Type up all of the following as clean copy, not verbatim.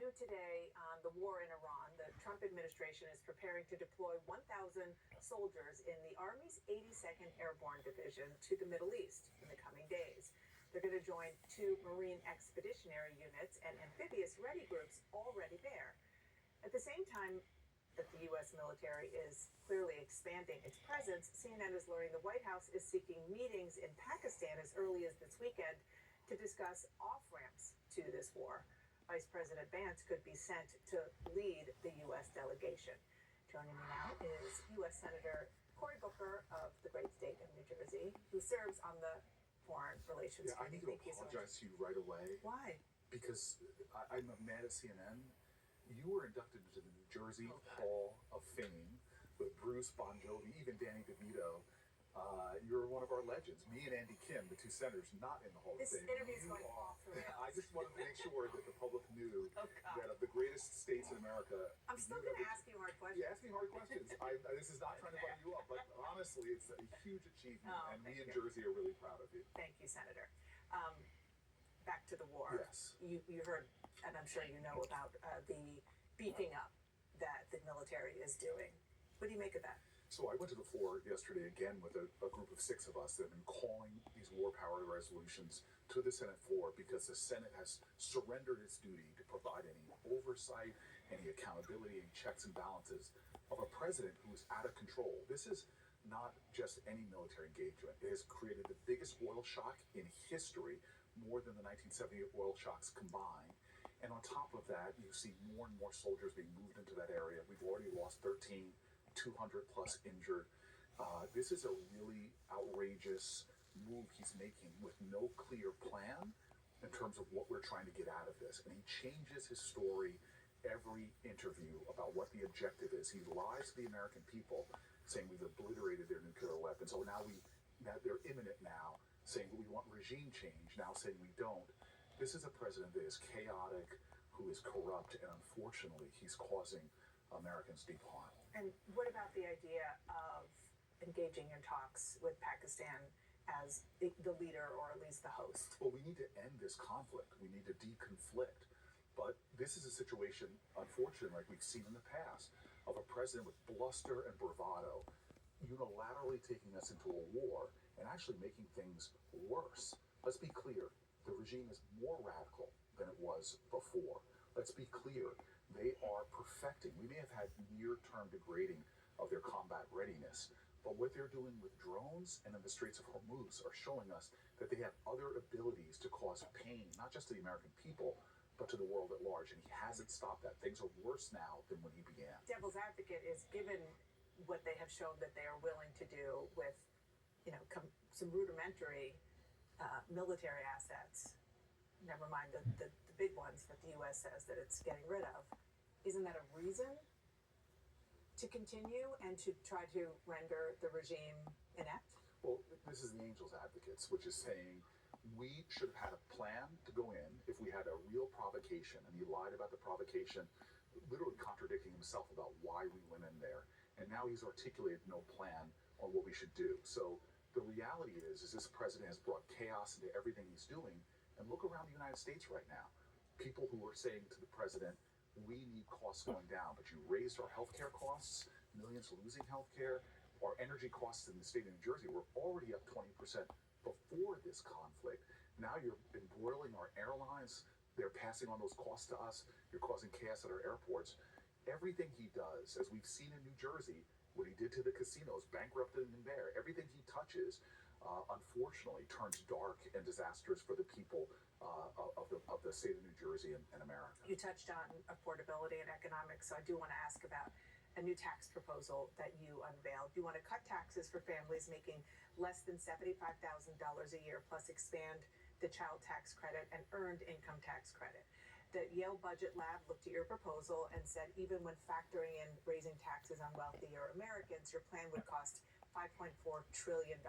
new today on the war in Iran. The Trump administration is preparing to deploy 1,000 soldiers in the Army's 82nd Airborne Division to the Middle East in the coming days. They're going to join two Marine Expeditionary Units and amphibious ready groups already there. At the same time that the U.S. military is clearly expanding its presence, CNN is learning the White House is seeking meetings in Pakistan as early as this weekend to discuss off-ramps to this war. Vice President Vance could be sent to lead the U.S. delegation. Joining me now is U.S. Senator Cory Booker of the great state of New Jersey, who serves on the Foreign Relations Committee. I need to apologize to you right away. Why? Because I'm mad at CNN. You were inducted into the New Jersey Hall of Fame with Bruce, Bon Jovi, even Danny DeVito. You're one of our legends. Me and Andy Kim, the two senators, not in the Hall of Fame. This interview's going off the rails. I just wanted to make sure that the public knew that of the greatest states in America. I'm still going to ask you hard questions. Yeah, ask me hard questions. This is not trying to butter you up, but honestly, it's a huge achievement, and we in Jersey are really proud of you. Thank you, Senator. Back to the war. Yes. You heard, and I'm sure you know about the beefing up that the military is doing. What do you make of that? So I went to the floor yesterday again with a group of 6 of us that have been calling these war power resolutions to the Senate floor because the Senate has surrendered its duty to provide any oversight, any accountability, any checks and balances of a president who is out of control. This is not just any military engagement. It has created the biggest oil shock in history, more than the 1978 oil shocks combined. And on top of that, you see more and more soldiers being moved into that area. We've already lost 200 plus injured. This is a really outrageous move he's making with no clear plan in terms of what we're trying to get out of this. And he changes his story every interview about what the objective is. He lies to the American people, saying we've obliterated their nuclear weapons. So now they're imminent now, saying that we want regime change, now saying we don't. This is a president that is chaotic, who is corrupt, and unfortunately, he's causing Americans deep harm. And what about the idea of engaging in talks with Pakistan as the leader or at least the host? Well, we need to end this conflict. We need to deconflict. But this is a situation, unfortunately, like we've seen in the past, of a president with bluster and bravado unilaterally taking us into a war and actually making things worse. Let's be clear. The regime is more radical than it was before. Let's be clear. They are perfecting. We may have had near-term degrading of their combat readiness, but what they're doing with drones and in the Straits of Hormuz are showing us that they have other abilities to cause pain, not just to the American people, but to the world at large. And he hasn't stopped that. Things are worse now than when he began. Devil's advocate is, given what they have shown that they are willing to do with, some rudimentary military assets, never mind the big ones that the U.S. says that it's getting rid of. Isn't that a reason to continue and to try to render the regime inept? Well, this is the Angels Advocates, which is saying we should have had a plan to go in if we had a real provocation, and he lied about the provocation, literally contradicting himself about why we went in there. And now he's articulated no plan on what we should do. So the reality is this president has brought chaos into everything he's doing. And look around the United States right now. People who are saying to the president, we need costs going down, but you raised our healthcare costs, millions losing healthcare. Our energy costs in the state of New Jersey were already up 20% before this conflict. Now you're embroiling our airlines. They're passing on those costs to us. You're causing chaos at our airports. Everything he does, as we've seen in New Jersey, what he did to the casinos, bankrupted them there, everything he touches, unfortunately, turns dark and disastrous for the people of the state of New Jersey and America. You touched on affordability and economics, so I do want to ask about a new tax proposal that you unveiled. You want to cut taxes for families making less than $75,000 a year, plus expand the child tax credit and earned income tax credit. The Yale Budget Lab looked at your proposal and said even when factoring in raising taxes on wealthier Americans, your plan would cost $5.4 trillion.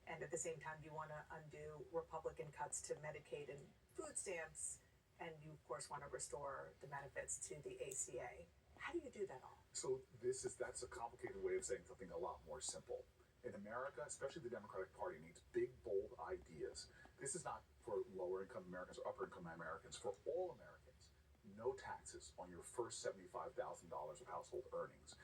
And at the same time, you want to undo Republican cuts to Medicaid and food stamps, and you, of course, want to restore the benefits to the ACA. How do you do that all? So that's a complicated way of saying something a lot more simple. In America, especially the Democratic Party, needs big, bold ideas. This is not for lower-income Americans or upper-income Americans, for all Americans. no taxes on your first $75,000 of household earnings.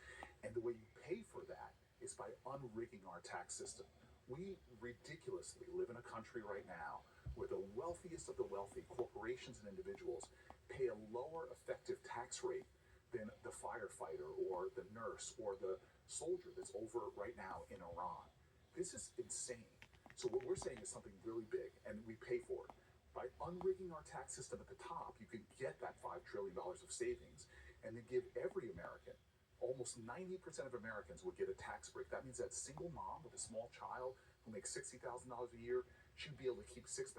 And the way you pay for that is by unrigging our tax system. We ridiculously live in a country right now where the wealthiest of the wealthy, corporations and individuals, pay a lower effective tax rate than the firefighter or the nurse or the soldier that's over right now in Iran. This is insane. So what we're saying is something really big, and we pay for it. By unrigging our tax system at the top, you can get that $5 trillion of savings and then give every American, almost 90% of Americans would get a tax break. That means that single mom with a small child who makes $60,000 a year, she'd be able to keep $6,000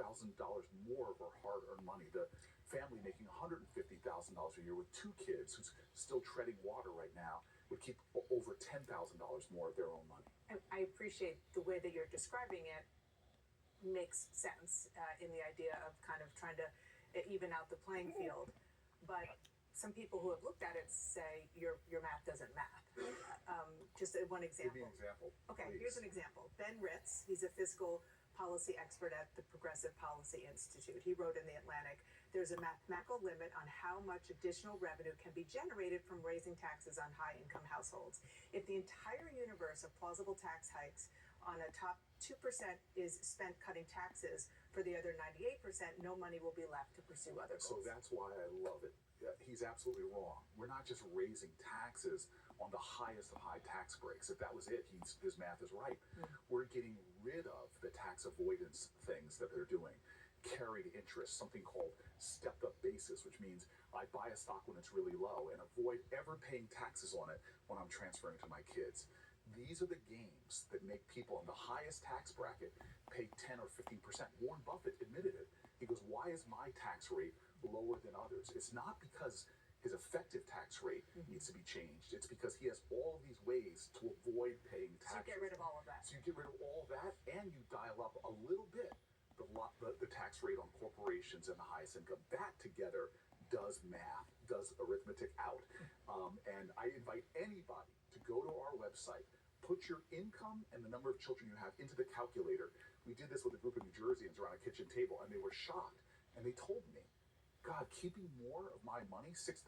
more of her hard-earned money. The family making $150,000 a year with two kids who's still treading water right now would keep over $10,000 more of their own money. And I appreciate the way that you're describing it. Makes sense in the idea of kind of trying to even out the playing field. But some people who have looked at it say your math doesn't math. Just one example. Give me an example. Okay, please. Here's an example. Ben Ritz, he's a fiscal policy expert at the Progressive Policy Institute. He wrote in The Atlantic, there's a mathematical limit on how much additional revenue can be generated from raising taxes on high-income households. If the entire universe of plausible tax hikes on a top 2% is spent cutting taxes, for the other 98%, no money will be left to pursue other goals. So that's why I love it. He's absolutely wrong. We're not just raising taxes on the highest of high tax breaks. If that was it, his math is right. We're getting rid of the tax avoidance things that they're doing. Carried interest, something called stepped up basis, which means I buy a stock when it's really low and avoid ever paying taxes on it when I'm transferring to my kids. These are the games that make people in the highest tax bracket pay 10 or 15%. Warren Buffett admitted it. He goes, why is my tax rate lower than others? It's not because his effective tax rate needs to be changed. It's because he has all of these ways to avoid paying taxes. So you get rid of all of that. So you get rid of all of that, and you dial up a little bit the tax rate on corporations and the highest income. That together does math, does arithmetic out. And I invite anybody to go to our website, put your income and the number of children you have into the calculator. We did this with a group of New Jerseyans around a kitchen table, and they were shocked. And they told me, God, keeping more of my money, $6,000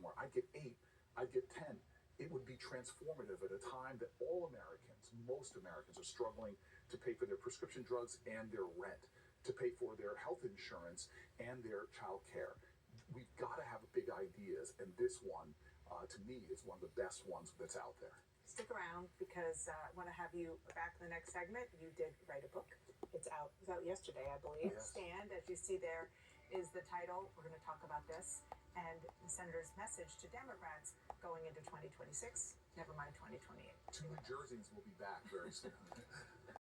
more, I'd get 8, I'd get 10. It would be transformative at a time that all Americans, most Americans, are struggling to pay for their prescription drugs and their rent, to pay for their health insurance and their child care. We've got to have big ideas, and this one, to me, is one of the best ones that's out there. Stick around, because I want to have you back in the next segment. You did write a book. It's out yesterday, I believe. Yes. Stand, as you see there, is the title. We're going to talk about this and the senator's message to Democrats going into 2026, never mind 2028. Two New Jerseyans will be back very soon.